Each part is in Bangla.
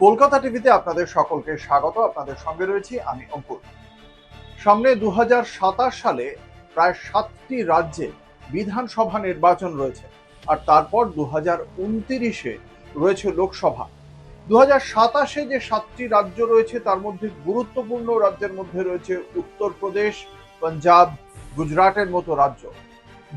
কলকাতা টিভিতে আপনাদের সকলকে স্বাগত। আপনাদের সঙ্গে রয়েছি আমি অঙ্কুর। সামনে 2027 সালে প্রায় 7টি রাজ্যে বিধানসভা নির্বাচন রয়েছে, আর তারপর 2029-এ রয়েছে লোকসভা। 2027-এ যে 7টি রাজ্য রয়েছে তার মধ্যে গুরুত্বপূর্ণ রাজ্যের মধ্যে রয়েছে উত্তরপ্রদেশ, পাঞ্জাব, গুজরাটের মতো রাজ্য।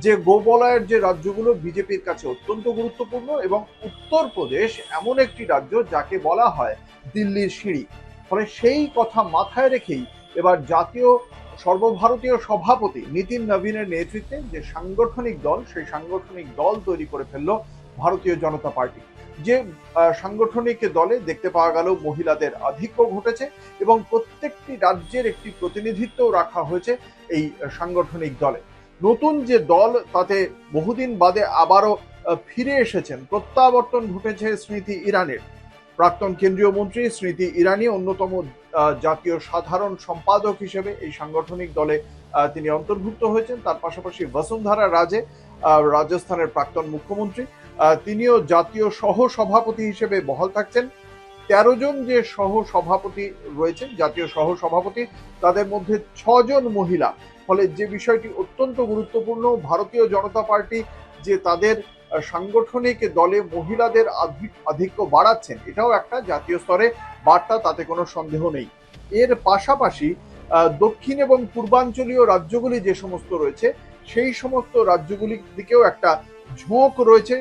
যে গোবলয়ের যে রাজ্যগুলো বিজেপির কাছে অত্যন্ত গুরুত্বপূর্ণ, এবং উত্তরপ্রদেশ এমন একটি রাজ্য যাকে বলা হয় দিল্লির সিঁড়ি। ফলে সেই কথা মাথায় রেখেই এবার জাতীয় সর্বভারতীয় সভাপতি নীতিন নবীনের নেতৃত্বে যে সাংগঠনিক দল, সেই সাংগঠনিক দল তৈরি করে ফেললো ভারতীয় জনতা পার্টি। যে সাংগঠনিক দলে দেখতে পাওয়া গেল মহিলাদের আধিক্য ঘটেছে, এবং প্রত্যেকটি রাজ্যের একটি প্রতিনিধিত্ব রাখা হয়েছে এই সাংগঠনিক দলে। নতুন যে দল, তাতে বহুদিন বাদে আবারও ফিরে এসেছেন, প্রত্যাবর্তন ঘটেছে স্মৃতি ইরানির। প্রাক্তন কেন্দ্রীয় মন্ত্রী স্মৃতি ইরানি অন্যতম জাতীয় সাধারণ সম্পাদক হিসেবে এই সাংগঠনিক দলে তিনি অন্তর্ভুক্ত হয়েছেন। তার পাশাপাশি বসুন্ধরা রাজে, রাজস্থানের প্রাক্তন মুখ্যমন্ত্রী, তিনিও জাতীয় সহ সভাপতি হিসেবে বহাল থাকছেন। 13 জন যে সহ সভাপতি রয়েছেন, জাতীয় সহ সভাপতি, তাদের মধ্যে 6 জন মহিলা। ফলে যে বিষয়টি অত্যন্ত গুরুত্বপূর্ণ, ভারতীয় জনতা পার্টি যে তাদের সাংগঠনিক দলে মহিলাদের আধিক্য বাড়াচ্ছেন, এটাও একটা জাতীয় স্তরে বার্তা, তাতে কোনো সন্দেহ নেই। এর পাশাপাশি দক্ষিণ এবং পূর্বাঞ্চলীয় রাজ্যগুলি যে সমস্ত রয়েছে, সেই সমস্ত রাজ্যগুলির দিকেও একটা ঝোঁক রয়েছে।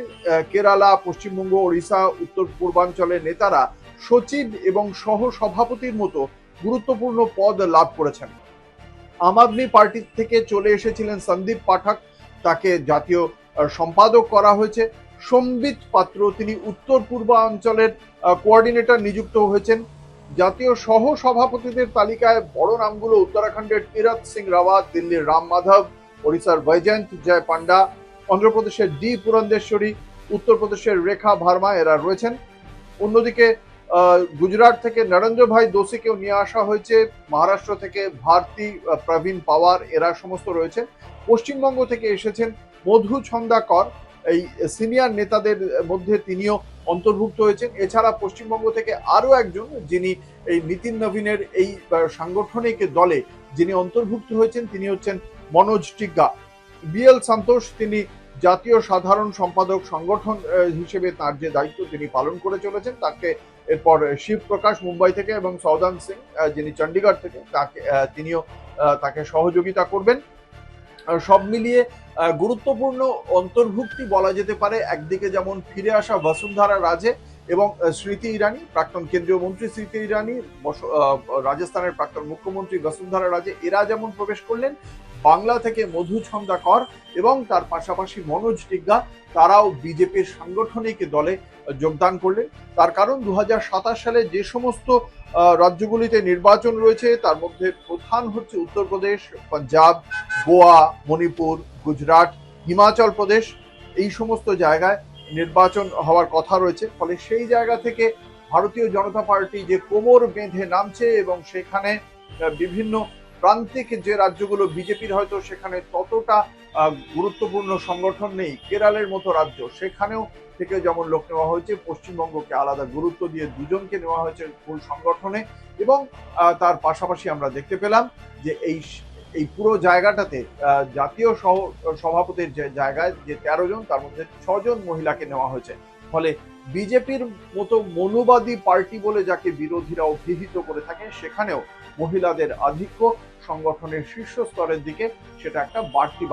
কেরালা, পশ্চিমবঙ্গ, ওড়িশা, উত্তর পূর্বাঞ্চলের নেতারা সচিব এবং সহ সভাপতির মতো গুরুত্বপূর্ণ পদ লাভ করেছেন। আম আদমি পার্টি থেকে চলে এসেছিলেন সন্দীপ পাঠক, তাকে জাতীয় সম্পাদক করা হয়েছে। সম্বিত পাত্র, তিনি উত্তর পূর্বাঞ্চলের কোঅর্ডিনেটর নিযুক্ত হয়েছেন। জাতীয় সহ সভাপতিদের তালিকায় বড় নামগুলো উত্তরাখণ্ডের তীরথ সিং রাওয়াত, দিল্লির রাম মাধব, ওড়িশার বৈজয়ন্ত জয় পান্ডা, অন্ধ্রপ্রদেশের ডি পুরন্দেশ্বরী, উত্তরপ্রদেশের রেখা ভার্মা, এরা রয়েছেন। অন্যদিকে গুজরাট থেকে নরেন্দ্র ভাই দোষীকেও নিয়ে আসা হয়েছে। মহারাষ্ট্র থেকে ভারতী প্রবীণ পাওয়ার, এরা সমস্ত রয়েছেন। পশ্চিমবঙ্গ থেকে এসেছেন মধু ছন্দাকর, এই সিনিয়র নেতাদের মধ্যে তিনিও অন্তর্ভুক্ত হয়েছেন। এছাড়া পশ্চিমবঙ্গ থেকে আরো একজন, যিনি এই নীতিন নবীনের এই সাংগঠনিক দলে যিনি অন্তর্ভুক্ত হয়েছেন, তিনি হচ্ছেন মনোজ টিগ্গা। বিএল সন্তোষ, তিনি জাতীয় সাধারণ সম্পাদক সংগঠন হিসেবে তার যে দায়িত্ব তিনি পালন করে চলেছেন। তাকে এরপর শিব প্রকাশ মুম্বাই থেকে এবং সৌদান সিং, যিনি চণ্ডীগড় থেকে, তিনিও তাকে সহযোগিতা করবেন। সব মিলিয়ে গুরুত্বপূর্ণ অন্তর্ভুক্তি বলা যেতে পারে। একদিকে যেমন ফিরে আসা বসুন্ধরা রাজে এবং স্মৃতি ইরানি, প্রাক্তন কেন্দ্রীয় মন্ত্রী স্মৃতি ইরানি, রাজস্থানের প্রাক্তন মুখ্যমন্ত্রী বসুন্ধরা রাজে, এরা যেমন প্রবেশ করলেন, বাংলা থেকে মধু ছন্দাকর এবং তার পাশাপাশি মনোজ টিগ্গা, তারাও বিজেপির সাংগঠনিক দলে যোগদান করলেন। তার কারণ 2027 সালে যে সমস্ত রাজ্যগুলিতে নির্বাচন রয়েছে, তার মধ্যে প্রধান হচ্ছে উত্তরপ্রদেশ, পাঞ্জাব, গোয়া, মণিপুর, গুজরাট, হিমাচল প্রদেশ, এই সমস্ত জায়গায় নির্বাচন হওয়ার কথা রয়েছে। ফলে সেই জায়গা থেকে ভারতীয় জনতা পার্টি যে কোমর বেঁধে নামছে, এবং সেখানে বিভিন্ন প্রান্তিক যে রাজ্যগুলো বিজেপির হয়তো সেখানে ততটা গুরুত্বপূর্ণ সংগঠন নেই, কেরালের মতো রাজ্য, সেখানেও থেকে যেমন লোক নেওয়া হয়েছে। পশ্চিমবঙ্গকে আলাদা গুরুত্ব দিয়ে 2 জনকে নেওয়া হয়েছে মূল সংগঠনে। এবং তার পাশাপাশি আমরা দেখতে পেলাম যে এই পুরো জায়গাটাতে জাতীয় সভাপতির যে জায়গায় যে 13 জন, তার মধ্যে 6 জন মহিলাকে নেওয়া হয়েছে। ফলে বিজেপির মতো মনুবাদী পার্টি বলে যাকে বিরোধীরা অভিহিত করে থাকে, সেখানেও মহিলাদের আধিক্য সংগঠনের শীর্ষ স্তরের দিকে, সেটা একটা বাড়তি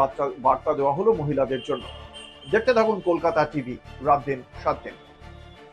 বার্তা দেওয়া হলো মহিলাদের জন্য। দেখতে থাকুন কলকাতা টিভি, রাত দিন 7 দিন।